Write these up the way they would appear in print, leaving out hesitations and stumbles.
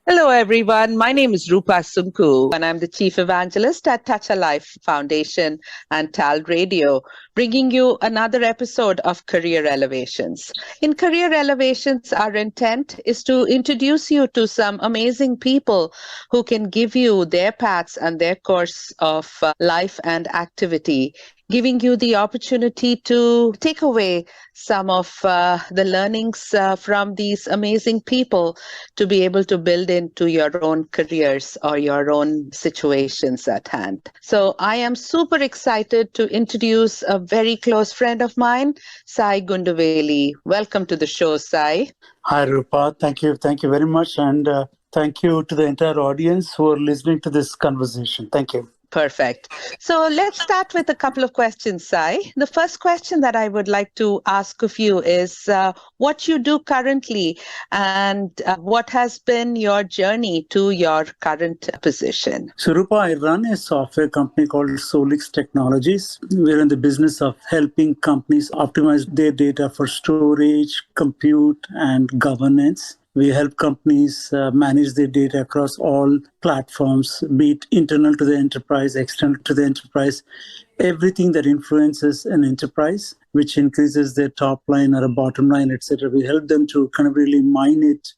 Hello, everyone. My name is Roopa Sunku, and I'm the Chief Evangelist at Touch a Life Foundation and TALRadio, bringing you another episode of Career Elevations. In Career Elevations, our intent is to introduce you to some amazing people who can give you their paths and their course of life and activity, giving you the opportunity to take away some of the learnings from these amazing people to be able to build into your own careers or your own situations at hand. So I am super excited to introduce a very close friend of mine, Sai Gundavelli. Welcome to the show, Sai. Hi, Rupa. Thank you. Thank you very much. And thank you to the entire audience who are listening to this conversation. Thank you. Perfect. So let's start with a couple of questions, Sai. The first question that I would like to ask of you is what you do currently and what has been your journey to your current position? So, Rupa, I run a software company called Solix Technologies. We're in the business of helping companies optimize their data for storage, compute, and governance. We help companies manage their data across all platforms, be it internal to the enterprise, external to the enterprise, everything that influences an enterprise, which increases their top line or a bottom line, etc. We help them to kind of really mine it,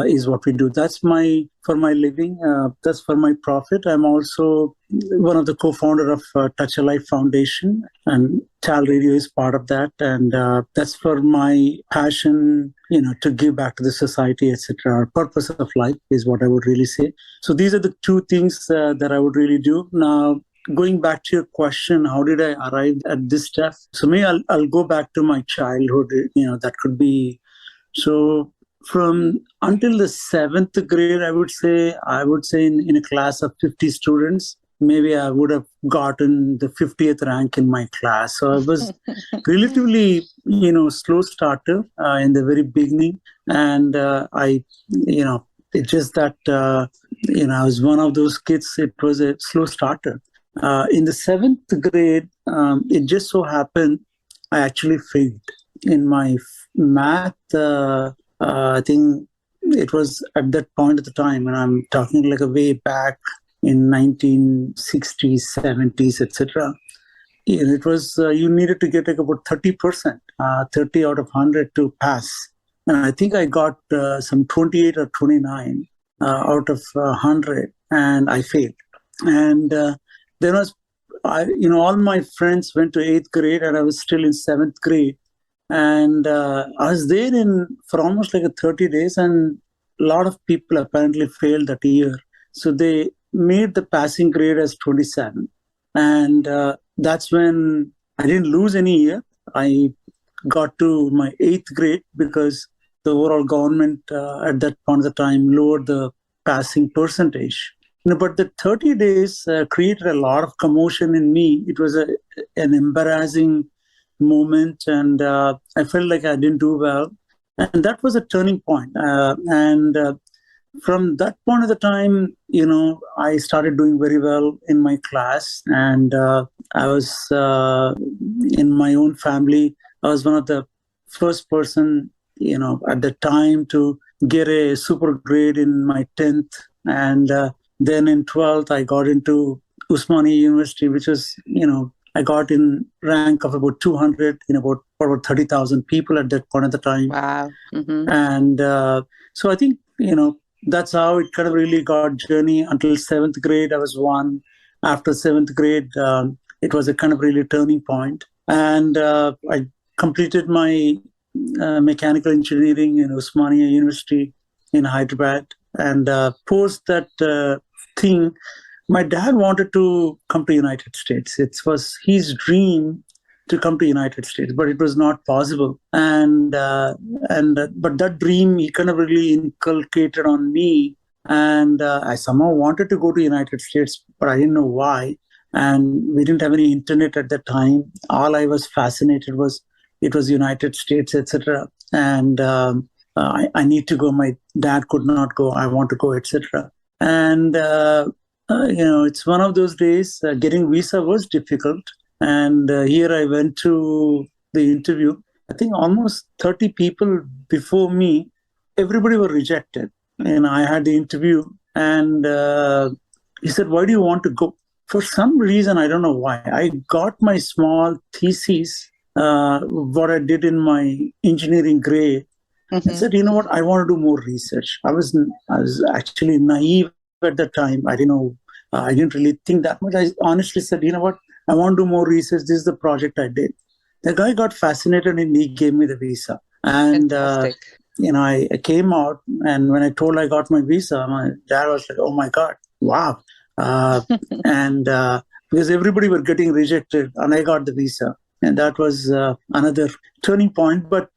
is what we do. That's for my living. That's for my profit. I'm also one of the co-founder of Touch a Life Foundation, and TALRadio is part of that. And that's for my passion, to give back to the society, etc. Our purpose of life is what I would really say. So these are the two things that I would really do. Now, going back to your question, how did I arrive at this step? So maybe I'll go back to my childhood. That could be so. From until the 7th grade, I would say in a class of 50 students, maybe I would have gotten the 50th rank in my class. So I was relatively, slow starter in the very beginning. And it's just that, I was one of those kids. It was a slow starter. In the 7th grade, it just so happened I actually failed in my math. I think it was at that point at the time, and I'm talking like a way back in 1960s, 70s, etc. It was you needed to get like about 30%, 30 out of 100 to pass. And I think I got some 28 or 29 out of 100, and I failed. And there was, all my friends went to 8th grade, and I was still in 7th grade. And I was there for almost like 30 days, and a lot of people apparently failed that year. So they made the passing grade as 27. And that's when I didn't lose any year. I got to my 8th grade because the overall government at that point of the time lowered the passing percentage. But the 30 days created a lot of commotion in me. It was an embarrassing moment, and I felt like I didn't do well, and that was a turning point. And from that point of the time, I started doing very well in my class, and I was in my own family. I was one of the first person, at the time to get a super grade in my 10th, and then in 12th I got into Usmania University, which was, I got in rank of about 200 in about 30,000 people at that point of the time. Wow. Mm-hmm. And so I think, that's how it kind of really got journey until 7th grade. I was one. After 7th grade, it was a kind of really turning point. And I completed my mechanical engineering in Usmania University in Hyderabad. And post that thing, my dad wanted to come to United States. It was his dream to come to United States, but it was not possible. But that dream he kind of really inculcated on me, and I somehow wanted to go to United States, but I didn't know why. And we didn't have any internet at that time. All I was fascinated was it was United States, etc. And I need to go. My dad could not go. I want to go, etc. And it's one of those days. Getting visa was difficult. And here I went to the interview, I think almost 30 people before me, everybody were rejected. And I had the interview, and he said, "Why do you want to go?" For some reason, I don't know why, I got my small thesis, what I did in my engineering grade. I said, you know what, I want to do more research. I was actually naive at the time. I didn't know, I didn't really think that much. I honestly said, you know what, I want to do more research. This is the project I did. The guy got fascinated and he gave me the visa. And, I came out, and when I told I got my visa, my dad was like, oh my God, wow. And because everybody were getting rejected, and I got the visa. And that was another turning point. But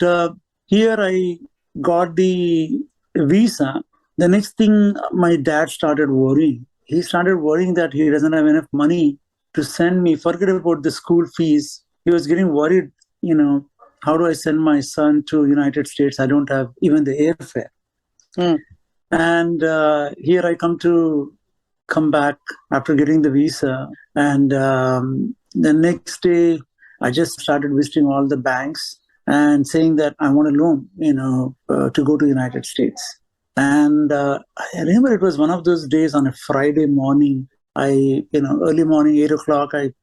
here I got the visa. The next thing, my dad started worrying. He started worrying that he doesn't have enough money to send me. Forget about the school fees. He was getting worried, how do I send my son to United States? I don't have even the airfare. And here I come back after getting the visa. And the next day, I just started visiting all the banks and saying that I want a loan, to go to United States. And I remember it was one of those days on a Friday morning. Early morning, 8 o'clock, I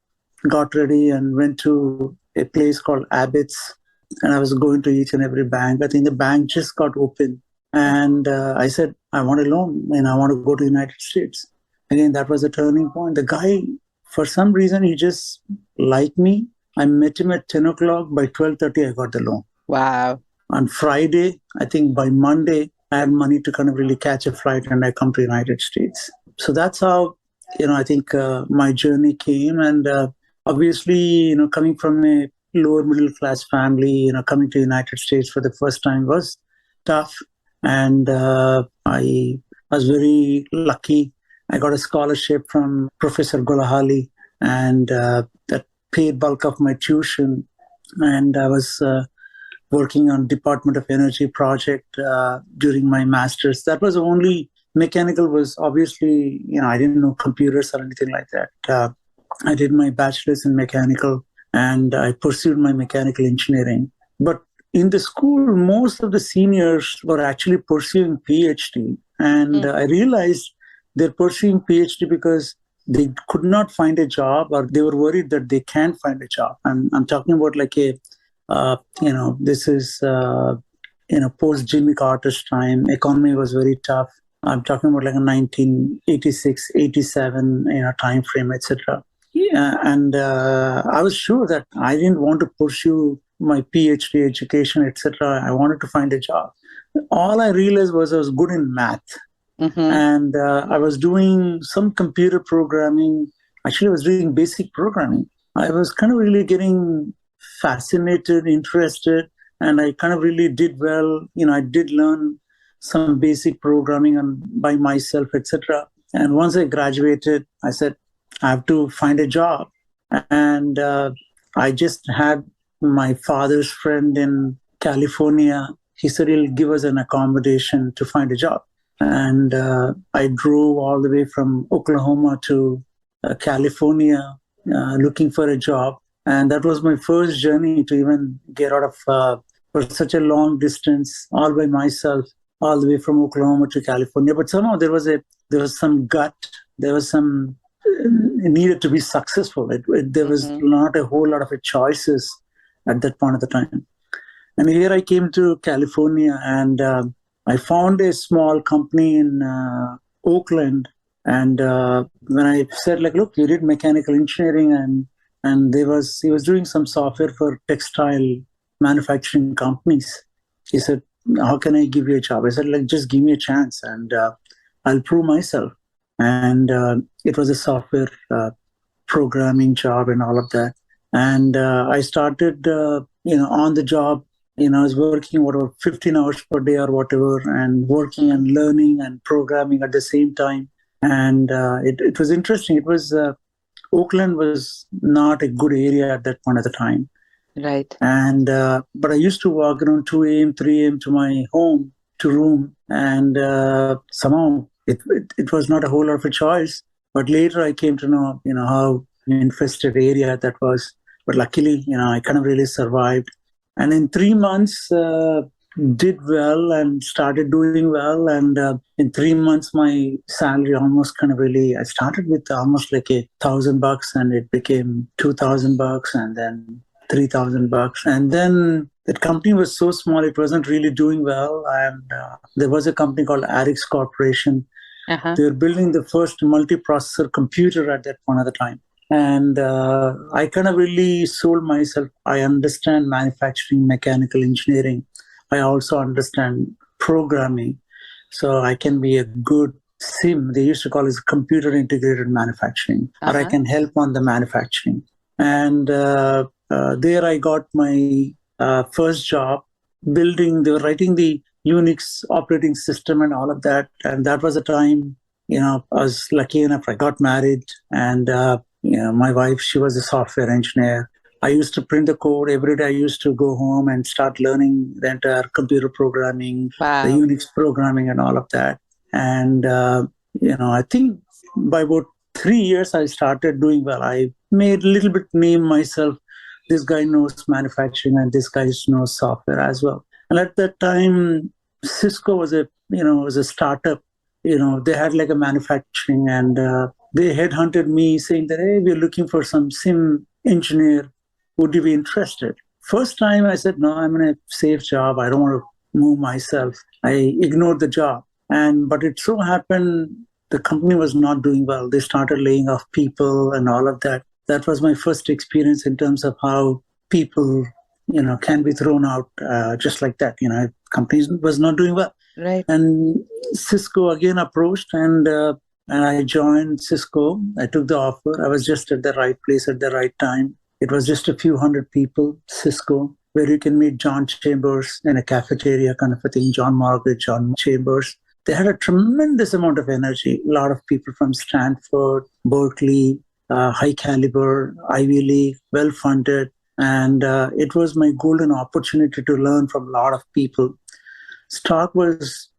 got ready and went to a place called Abbott's. And I was going to each and every bank. I think the bank just got open. And I said, I want a loan and I want to go to the United States. Again, that was a turning point. The guy, for some reason, he just liked me. I met him at 10 o'clock. By 12:30, I got the loan. Wow. On Friday, I think by Monday, I had money to kind of really catch a flight and I come to the United States. So that's how, I think my journey came. And obviously, coming from a lower middle class family, coming to the United States for the first time was tough. And I was very lucky. I got a scholarship from Professor Golahali, and that paid bulk of my tuition. And I was working on Department of Energy project during my master's. That was only mechanical was obviously, I didn't know computers or anything like that. I did my bachelor's in mechanical and I pursued my mechanical engineering. But in the school, most of the seniors were actually pursuing PhD. And I realized they're pursuing PhD because they could not find a job or they were worried that they can't find a job. I'm talking about like this is, post Jimmy Carter's time. Economy was very tough. I'm talking about like a 1986, 87, time frame, etc. Yeah, and I was sure that I didn't want to pursue my PhD education, etc. I wanted to find a job. All I realized was I was good in math. And I was doing some computer programming. Actually, I was doing basic programming. I was kind of really getting fascinated, interested, and I kind of really did well. I did learn some basic programming by myself, etc. And once I graduated, I said, I have to find a job. And I just had my father's friend in California. He said he'll give us an accommodation to find a job. And I drove all the way from Oklahoma to California looking for a job. And that was my first journey to even get out of for such a long distance all by myself, all the way from Oklahoma to California. But somehow there was some gut. There was some it needed to be successful. There was not a whole lot of choices at that point of the time. And here I came to California and I found a small company in Oakland. And when I said, like, look, you did mechanical engineering and he was doing some software for textile manufacturing companies. He said, how can I give you a job? I said, like, just give me a chance and I'll prove myself. And it was a software programming job and all of that. And I started, on the job. I was working 15 hours per day or whatever, and working and learning and programming at the same time. And it was interesting. It was Oakland was not a good area at that point of the time. Right. And but I used to walk around 2 a.m., 3 a.m. to my room, and somehow it was not a whole lot of a choice. But later I came to know, how infested area that was. But luckily, I kind of really survived. And in 3 months, did well and started doing well. And in 3 months, my salary almost kind of really, I started with almost like $1,000 and it became $2,000 and then $3,000. And then that company was so small, it wasn't really doing well. And there was a company called Arix Corporation. They were building the first multiprocessor computer at that point of the time. And I kind of really sold myself. I understand manufacturing, mechanical engineering. I also understand programming. So I can be a good SIM. They used to call it computer integrated manufacturing, or I can help on the manufacturing. And there I got my first job building, they were writing the Unix operating system and all of that. And that was a time, I was lucky enough, I got married and my wife, she was a software engineer. I used to print the code every day. I used to go home and start learning the entire computer programming, the Unix programming and all of that. And, I think by about 3 years, I started doing well. I made a little bit name myself. This guy knows manufacturing and this guy knows software as well. And at that time, Cisco was a startup. They had like a manufacturing and they headhunted me saying that, hey, we're looking for some SIM engineer. Would you be interested? First time I said, no, I'm in a safe job. I don't want to move myself. I ignored the job. But it so happened the company was not doing well. They started laying off people and all of that. That was my first experience in terms of how people, can be thrown out just like that. Companies was not doing well. Right. And Cisco again approached and I joined Cisco. I took the offer. I was just at the right place at the right time. It was just a few hundred people, Cisco, where you can meet John Chambers in a cafeteria kind of a thing, John Margaret, John Chambers. They had a tremendous amount of energy. A lot of people from Stanford, Berkeley, high caliber, Ivy League, well-funded. And it was my golden opportunity to learn from a lot of people. Stock was,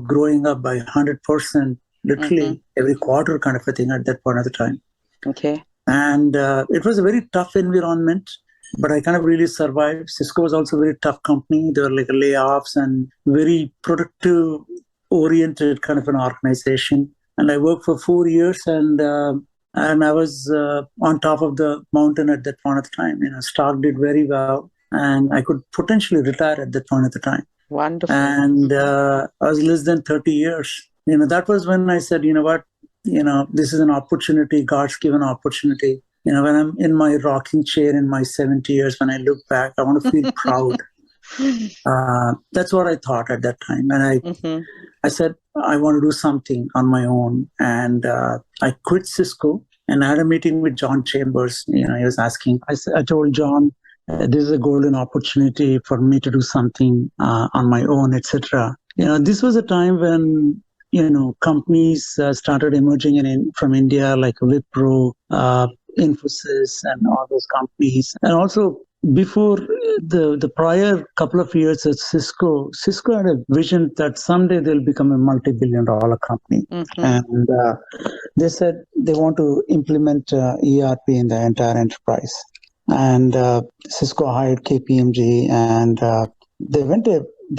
growing up by 100%, literally every quarter kind of a thing at that point of the time. Okay. And it was a very tough environment, but I kind of really survived. Cisco was also a very tough company. There were like layoffs and very productive oriented kind of an organization. And I worked for 4 years and I was on top of the mountain at that point of the time. Stock did very well and I could potentially retire at that point of the time. Wonderful. And I was less than 30 years. That was when I said, what? This is an opportunity, God's given opportunity. When I'm in my rocking chair in my 70 years, when I look back, I want to feel proud. That's what I thought at that time. And I said, I want to do something on my own. And I quit Cisco and I had a meeting with John Chambers. He was asking, I told John, this is a golden opportunity for me to do something on my own, etc. This was a time when companies started emerging from India, like Wipro, Infosys, and all those companies. And also, before the prior couple of years at Cisco had a vision that someday they'll become a multi-billion-dollar company. And they said they want to implement ERP in the entire enterprise. And Cisco hired KPMG, and they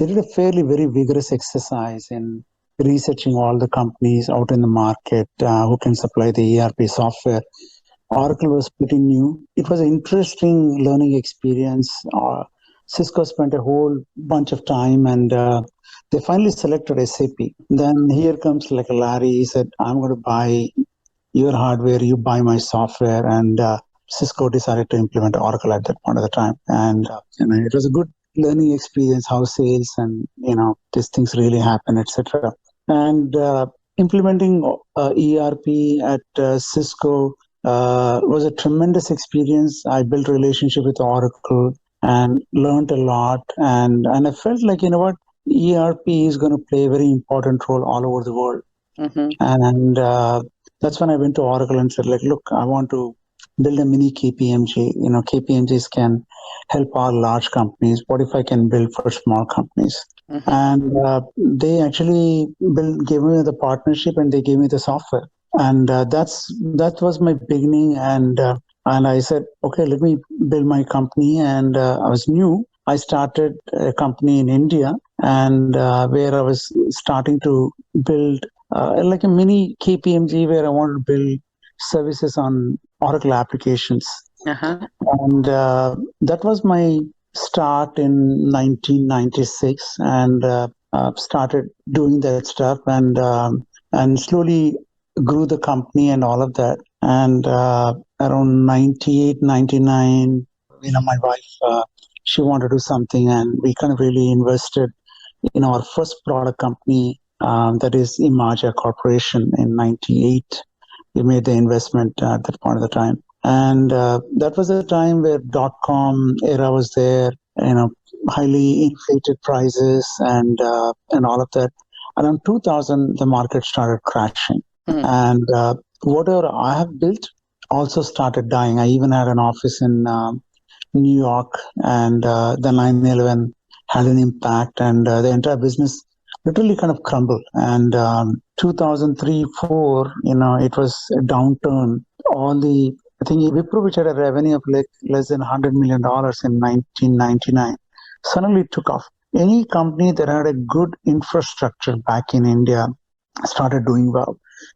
did a fairly very vigorous exercise in researching all the companies out in the market who can supply the ERP software. Oracle was pretty new. It was an interesting learning experience. Cisco spent a whole bunch of time and they finally selected SAP. Then here comes like Larry. He said, I'm going to buy your hardware, you buy my software. And Cisco decided to implement Oracle at that point of the time. And it was a good learning experience, how sales and, these things really happen, etc. And implementing ERP at Cisco was a tremendous experience. I built a relationship with Oracle and learned a lot. And I felt like, ERP is going to play a very important role all over the world. And that's when I went to Oracle and said, look, I want to build a mini KPMG. KPMGs can help our large companies. What if I can build for small companies? And they actually gave me the partnership and they gave me the software. And that was my beginning. And I said, okay, let me build my company. And I was new. I started a company in India, and where I was starting to build like a mini KPMG, where I wanted to build services on Oracle applications. Uh-huh. And that was my start in 1996, and started doing that stuff, and slowly grew the company and all of that. And around 98, 99, my wife, she wanted to do something, and we kind of really invested in our first product company, that is Imaja Corporation in 98. We made the investment at that point of the time. And that was a time where dot-com era was there, highly inflated prices and all of that. Around 2000, the market started crashing. And whatever I have built also started dying. I even had an office in New York, and the 9/11 had an impact, and the entire business literally kind of crumbled. And 2003, 4, it was a downturn. I think Wipro, which had a revenue of like less than $100 million in 1999, suddenly took off. Any company that had a good infrastructure back in India started doing well,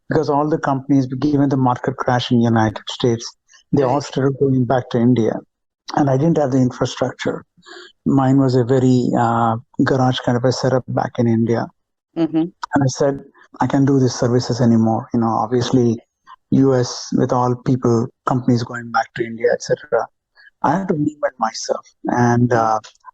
because all the companies, given the market crash in the United States, they all started going back to India. And I didn't have the infrastructure. Mine was a very garage kind of a setup back in India. And I said, I can't do these services anymore. Obviously, US, with all people, companies going back to India, etc. I had to reinvent myself. And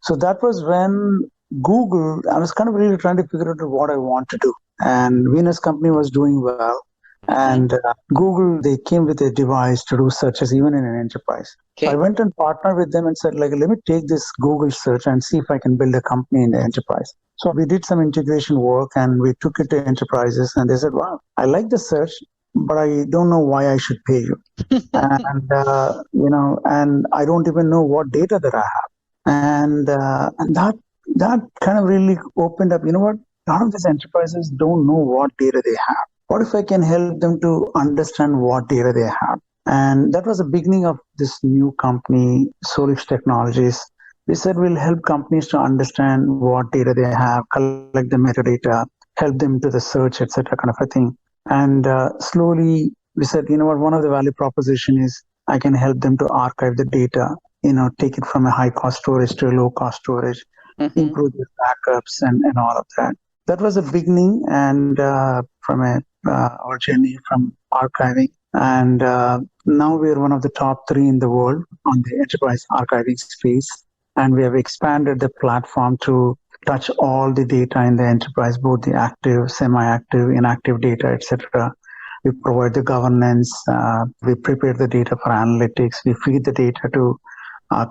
so that was when Google, I was kind of really trying to figure out what I want to do. And Venus company was doing well. And Google, they came with a device to do searches even in an enterprise. Okay. So I went and partnered with them and said, let me take this Google search and see if I can build a company in the enterprise. So we did some integration work, and we took it to enterprises, and they said, wow, I like the search, but I don't know why I should pay you. And, and I don't even know what data that I have. And that kind of really opened up, what? A lot of these enterprises don't know what data they have. What if I can help them to understand what data they have? And that was the beginning of this new company, Solix Technologies. We said we'll help companies to understand what data they have, collect the metadata, help them to the search, etc., kind of a thing. And slowly we said, one of the value proposition is I can help them to archive the data, take it from a high cost storage to a low cost storage, improve the backups and all of that. That was the beginning, and from our journey from archiving. And now we are one of the top 3 in the world on the enterprise archiving space. And we have expanded the platform to touch all the data in the enterprise, both the active, semi-active, inactive data, etc. We provide the governance. We prepare the data for analytics. We feed the data to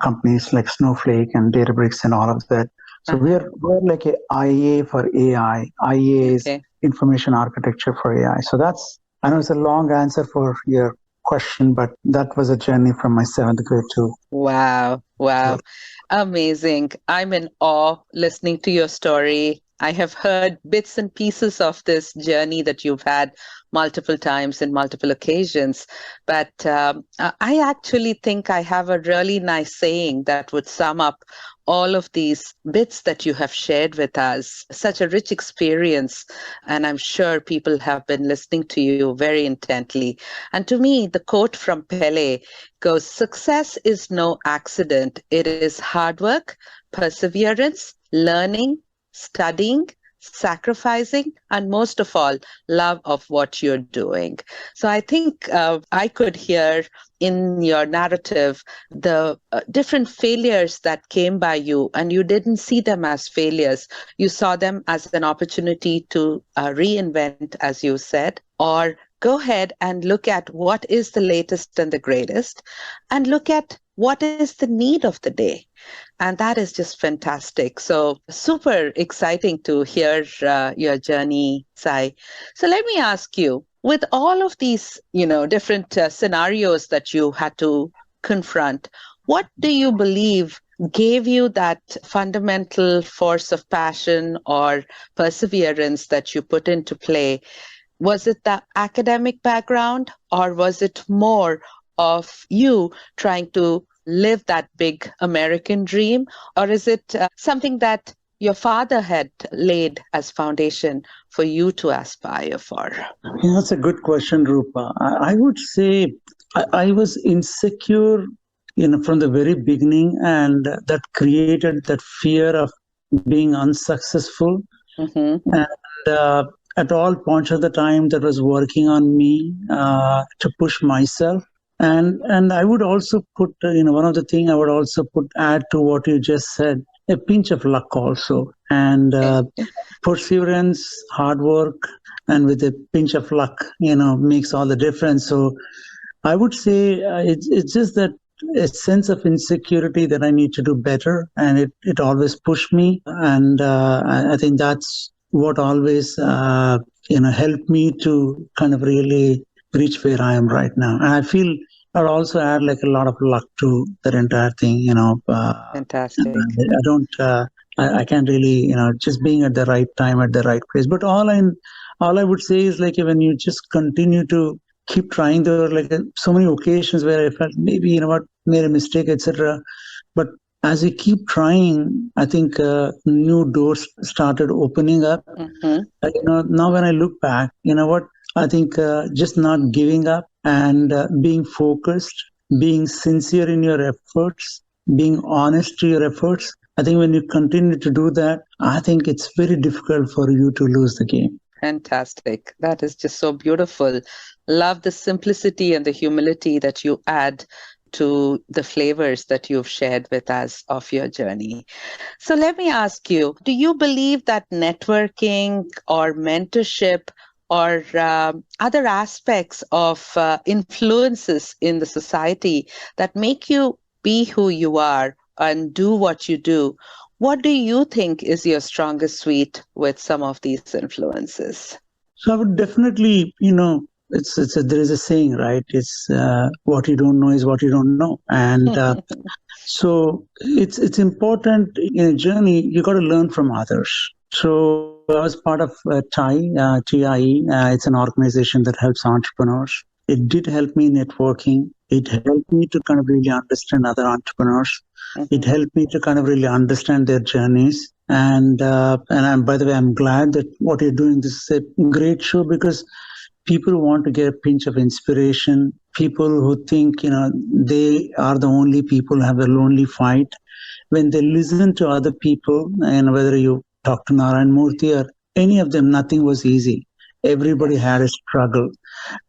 companies like Snowflake and Databricks and all of that. So we're like a IEA for AI. IEA is information architecture for AI. So I know it's a long answer for your question, but that was a journey from my 7th grade too. Wow. Amazing. I'm in awe listening to your story. I have heard bits and pieces of this journey that you've had multiple times in multiple occasions. But I actually think I have a really nice saying that would sum up all of these bits that you have shared with us. Such a rich experience. And I'm sure people have been listening to you very intently. And to me, the quote from Pele goes, success is no accident. It is hard work, perseverance, learning, studying, sacrificing, and most of all, love of what you're doing. So I think I could hear in your narrative the different failures that came by you, and you didn't see them as failures. You saw them as an opportunity to reinvent, as you said, or go ahead and look at what is the latest and the greatest, and look at what is the need of the day. And that is just fantastic. So super exciting to hear your journey, Sai. So let me ask you, with all of these, different scenarios that you had to confront, what do you believe gave you that fundamental force of passion or perseverance that you put into play? Was it the academic background, or was it more of you trying to live that big American dream, or is it something that your father had laid as foundation for you to aspire for? Yeah, that's a good question, Rupa. I would say I was insecure, from the very beginning, and that created that fear of being unsuccessful. Mm-hmm. And at all points of the time, that was working on me to push myself. And I would also put, one of the thing I would also add to what you just said, a pinch of luck also, and perseverance, hard work, and with a pinch of luck, makes all the difference. So I would say it's just that a sense of insecurity that I need to do better, and it always pushed me, and I think that's what always helped me to kind of really reach where I am right now. And I feel I'd also add like a lot of luck to that entire thing. Fantastic. I don't. I can't really, just being at the right time at the right place. But all I would say is like when you just continue to keep trying, there were like so many occasions where I felt maybe made a mistake, etc. But as you keep trying, I think new doors started opening up. Mm-hmm. Now when I look back, I think just not giving up and being focused, being sincere in your efforts, being honest to your efforts. I think when you continue to do that, I think it's very difficult for you to lose the game. Fantastic. That is just so beautiful. Love the simplicity and the humility that you add to the flavors that you've shared with us of your journey. So let me ask you, do you believe that networking or mentorship or other aspects of influences in the society that make you be who you are and do what you do, what do you think is your strongest suite with some of these influences? So I would definitely, there is a saying, right? It's what you don't know is what you don't know, and so it's important in a journey. You got to learn from others. So I was part of TIE. It's an organization that helps entrepreneurs. It did help me networking. It helped me to kind of really understand other entrepreneurs. Mm-hmm. It helped me to kind of really understand their journeys. And by the way, I'm glad that what you're doing, this is a great show because people want to get a pinch of inspiration. People who think, they are the only people who have a lonely fight. When they listen to other people, and whether you talk to Narayan Murthy or any of them, nothing was easy. Everybody had a struggle.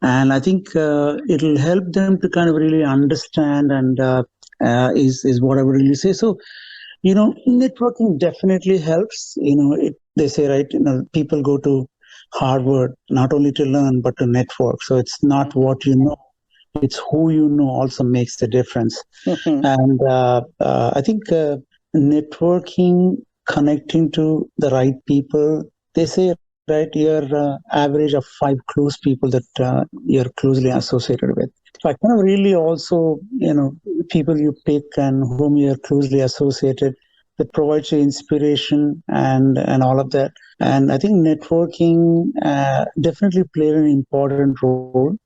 And I think it'll help them to kind of really understand and is what I would really say. So, networking definitely helps. They say, right, people go to Harvard not only to learn, but to network. So it's not what you know, it's who you know also makes the difference. Mm-hmm. And I think networking, connecting to the right people, they say, right, you're average of 5 close people that you're closely associated with. So I kind of really also, people you pick and whom you're closely associated, that provides you inspiration and all of that. And I think networking definitely played an important role.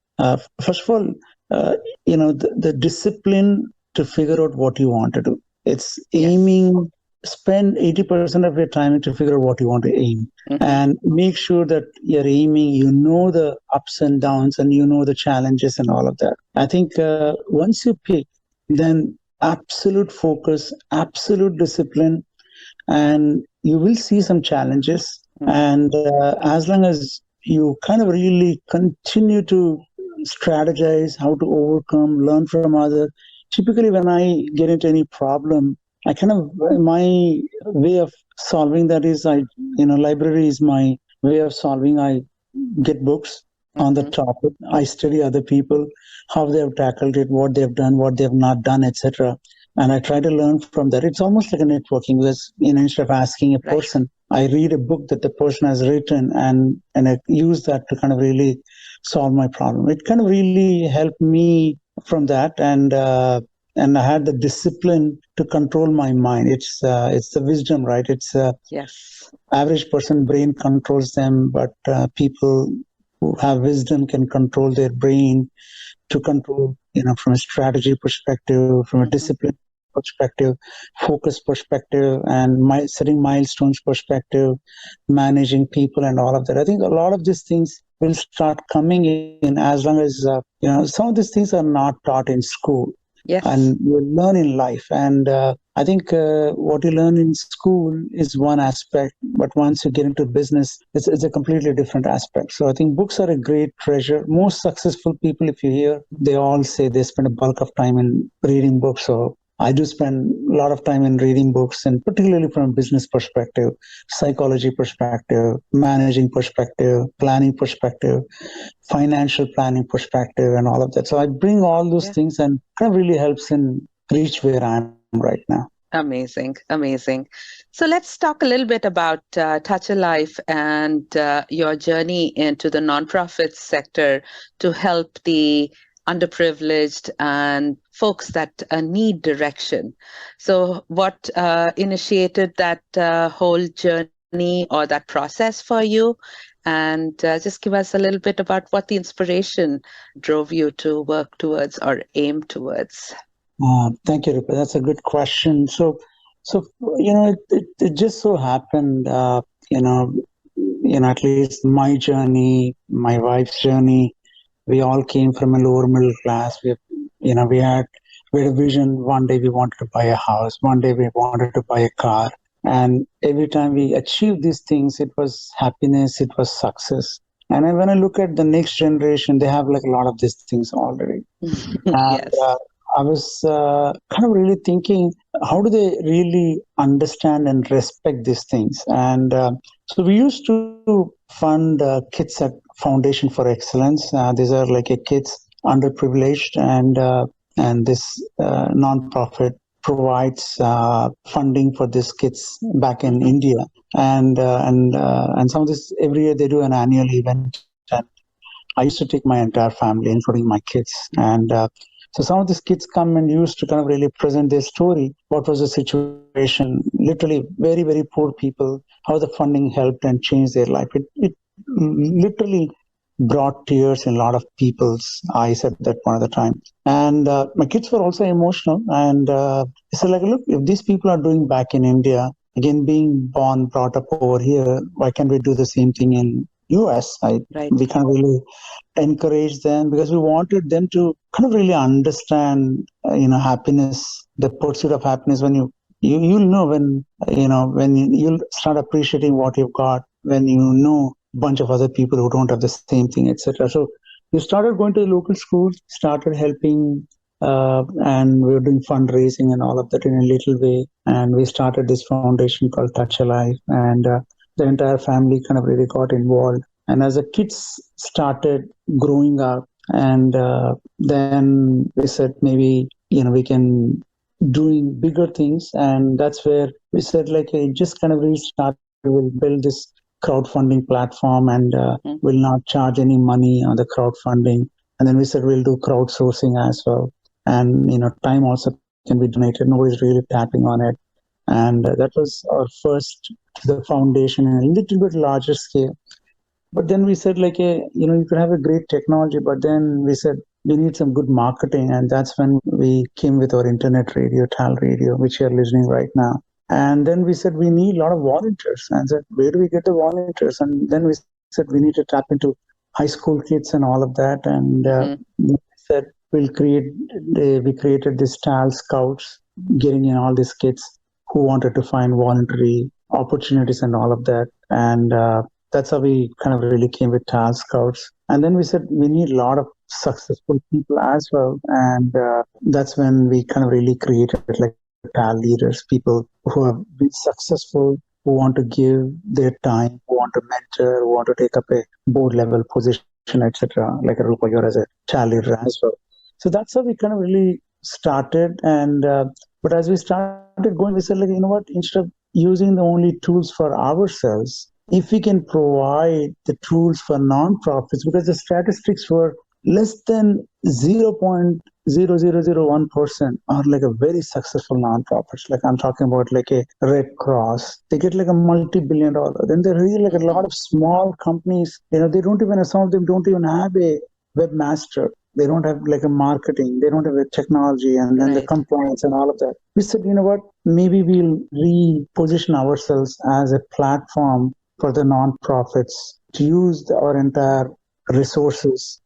First of all, the discipline to figure out what you want to do. It's aiming, spend 80% of your time to figure out what you want to aim. Mm-hmm. And make sure that you're aiming, the ups and downs and the challenges and all of that. I think once you pick, then absolute focus, absolute discipline, and you will see some challenges. Mm-hmm. And as long as you kind of really continue to strategize how to overcome, learn from others. Typically, when I get into any problem, my way of solving that is library is my way of solving. I get books on the topic. I study other people, how they have tackled it, what they've done, what they've not done, etc. And I try to learn from that. It's almost like a networking because instead of asking a person, I read a book that the person has written and I use that to kind of really solve my problem. It kind of really helped me from that, and I had the discipline to control my mind. It's the wisdom, right? It's yes. Average person brain controls them, but people who have wisdom can control their brain to control, from a strategy perspective, from a discipline perspective, focus perspective, and setting milestones perspective, managing people and all of that. I think a lot of these things will start coming in as long as, some of these things are not taught in school. Yes. And you learn in life. And I think what you learn in school is one aspect, but once you get into business, it's a completely different aspect. So I think books are a great treasure. Most successful people, if you hear, they all say they spend a bulk of time in reading books. So I do spend a lot of time in reading books, and particularly from a business perspective, psychology perspective, managing perspective, planning perspective, financial planning perspective, and all of that. So I bring all those things, and kind of really helps in reach where I am right now. Amazing, amazing. So let's talk a little bit about Touch a Life and your journey into the nonprofit sector to help the underprivileged and folks that need direction. So what initiated that whole journey or that process for you? And just give us a little bit about what the inspiration drove you to work towards or aim towards. Thank you, Roopa. That's a good question. So it just so happened, at least my journey, my wife's journey, we all came from a lower middle class. We had a vision. One day we wanted to buy a house. One day we wanted to buy a car. And every time we achieved these things, it was happiness, it was success. And when I look at the next generation, they have like a lot of these things already. And I was kind of really thinking, how do they really understand and respect these things? And so we used to fund kids at Foundation for Excellence. These are like a kids underprivileged, and this nonprofit provides funding for these kids back in India. And some of this, every year they do an annual event. And I used to take my entire family, including my kids. And so some of these kids come and used to kind of really present their story. What was the situation? Literally very, very poor people, how the funding helped and changed their life. It literally brought tears in a lot of people's eyes at that point of the time. And my kids were also emotional. And I said, like, look, if these people are doing back in India, again, being born, brought up over here, why can't we do the same thing in US? We can't really encourage them, because we wanted them to kind of really understand, happiness, the pursuit of happiness. When you'll know when you'll start appreciating what you've got, when you know a bunch of other people who don't have the same thing, etc. So we started going to the local schools, started helping, and we were doing fundraising and all of that in a little way. And we started this foundation called Touch a Life, and the entire family kind of really got involved. And as the kids started growing up, and then we said maybe we can doing bigger things, and that's where we said like just kind of restart. We'll build this crowdfunding platform, and will not charge any money on the crowdfunding. And then we said we'll do crowdsourcing as well, and time also can be donated. Nobody's really tapping on it, and that was our first to the foundation in a little bit larger scale. But then we said like you can have a great technology, but then we said we need some good marketing, and that's when we came with our internet radio, TALRadio, which you're listening right now. And then we said we need a lot of volunteers, and said where do we get the volunteers? And then we said we need to tap into high school kids and all of that. And we said we created this TAL Scouts, getting in all these kids who wanted to find voluntary opportunities and all of that. And that's how we kind of really came with TAL Scouts. And then we said we need a lot of successful people as well. And that's when we kind of really created like TAL leaders, people who have been successful, who want to give their time, who want to mentor, who want to take up a board level position, etc. Like Roopa, you're as a TAL leader as well. So that's how we kind of really started. And but as we started going, we said like, what, instead of using the only tools for ourselves, if we can provide the tools for nonprofits, because the statistics were less than 0.0001% are like a very successful nonprofits. Like I'm talking about like a Red Cross. They get like a multi-billion dollar. Then there are really like a lot of small companies. They don't even, some of them don't even have a webmaster. They don't have like a marketing. They don't have a technology and then the Right. compliance and all of that. We said, you know what? Maybe we'll reposition ourselves as a platform for the nonprofits to use our entire resources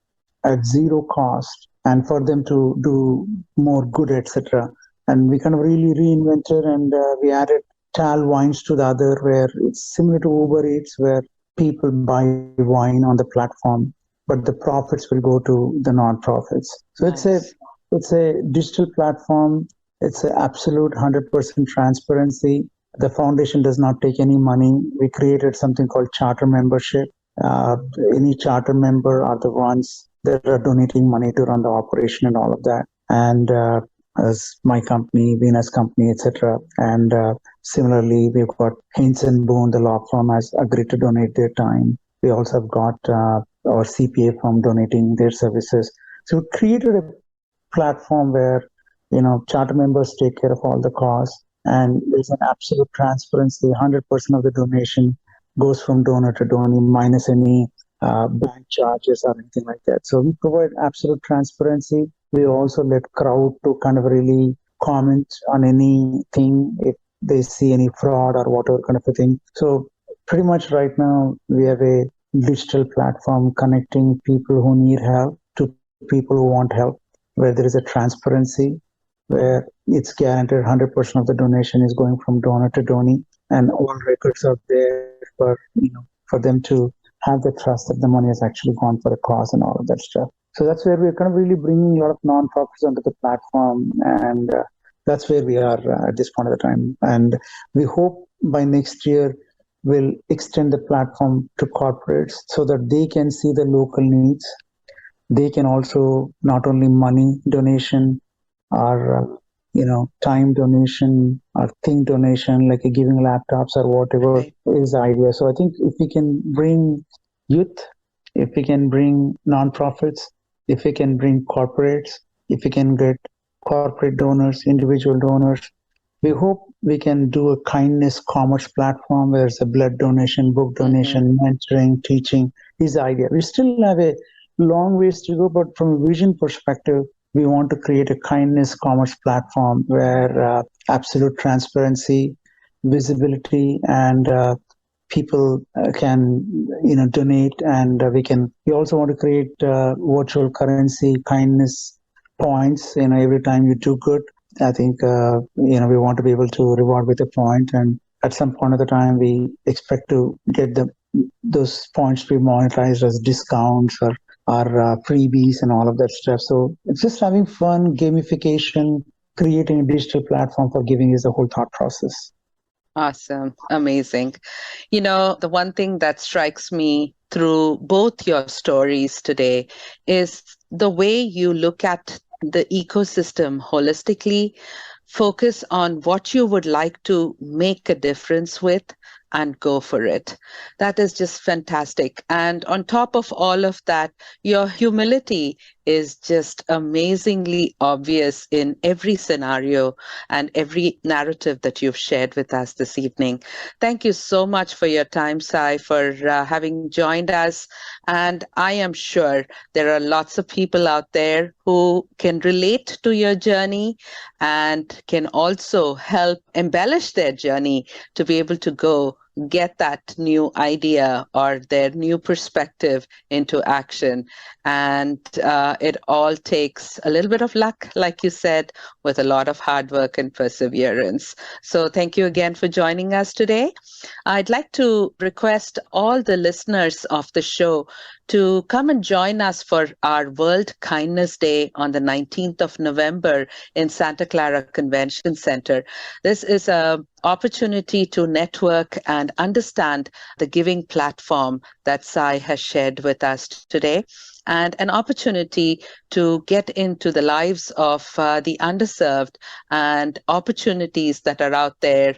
at zero cost and for them to do more good, etc. And we kind of really reinvented and we added Tal wines to the other, where it's similar to Uber Eats, where people buy wine on the platform, but the profits will go to the nonprofits. So Nice. it's a digital platform. It's an absolute 100% transparency. The foundation does not take any money. We created something called charter membership. Uh, any charter member are the ones that are donating money to run the operation and all of that. And as my company, Venus Company, etc. And similarly, we've got Haynes and Boone, the law firm, has agreed to donate their time. We also have got our CPA firm donating their services. So we created a platform where charter members take care of all the costs, and there's an absolute transparency. 100% of the donation goes from donor to donor, minus any bank charges or anything like that. So we provide absolute transparency. We also let crowd to kind of really comment on anything if they see any fraud or whatever kind of a thing. So pretty much right now we have a digital platform connecting people who need help to people who want help, where there is a transparency, where it's guaranteed 100% of the donation is going from donor to donee, and all records are there for them to have the trust that the money has actually gone for a cause and all of that stuff. So that's where we're kind of really bringing a lot of nonprofits onto the platform, and that's where we are at this point of the time. And we hope by next year we'll extend the platform to corporates so that they can see the local needs. They can also not only money donation or time donation or thing donation, like giving laptops or whatever Right. is the idea. So I think if we can bring youth, if we can bring nonprofits, if we can bring corporates, if we can get corporate donors, individual donors, we hope we can do a kindness commerce platform where it's a blood donation, book donation, mentoring, teaching is the idea. We still have a long ways to go, but from a vision perspective, we want to create a kindness commerce platform where absolute transparency, visibility, and people can donate, and we also want to create virtual currency kindness points. Every time you do good, I think we want to be able to reward with a point, and at some point of the time we expect to get those points to be monetized as discounts or freebies and all of that stuff. So it's just having fun, gamification, creating a digital platform for giving is the whole thought process. Awesome. Amazing. The one thing that strikes me through both your stories today is the way you look at the ecosystem holistically, focus on what you would like to make a difference with, and go for it. That is just fantastic. And on top of all of that, your humility is just amazingly obvious in every scenario and every narrative that you've shared with us this evening. Thank you so much for your time, Sai, for having joined us. And I am sure there are lots of people out there who can relate to your journey and can also help embellish their journey to be able to go get that new idea or their new perspective into action. And it all takes a little bit of luck, like you said, with a lot of hard work and perseverance. So thank you again for joining us today. I'd like to request all the listeners of the show to come and join us for our World Kindness Day on the 19th of November in Santa Clara Convention Center. This is an opportunity to network and understand the giving platform that Sai has shared with us today. and an opportunity to get into the lives of the underserved and opportunities that are out there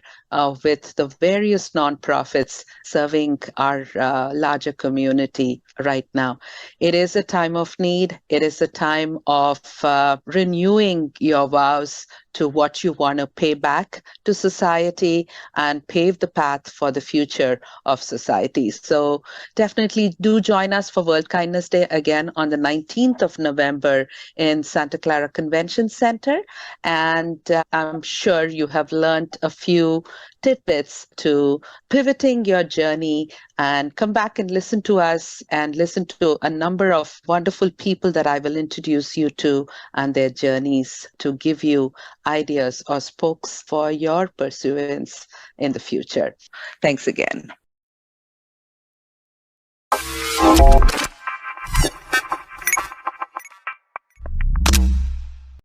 with the various nonprofits serving our larger community right now. It is a time of need. It is a time of renewing your vows to what you want to pay back to society and pave the path for the future of society. So definitely do join us for World Kindness Day again on the 19th of November in Santa Clara Convention Center. And I'm sure you have learned a few tidbits to pivoting your journey, and come back and listen to us and listen to a number of wonderful people that I will introduce you to and their journeys to give you ideas or spokes for your pursuance in the future. Thanks again.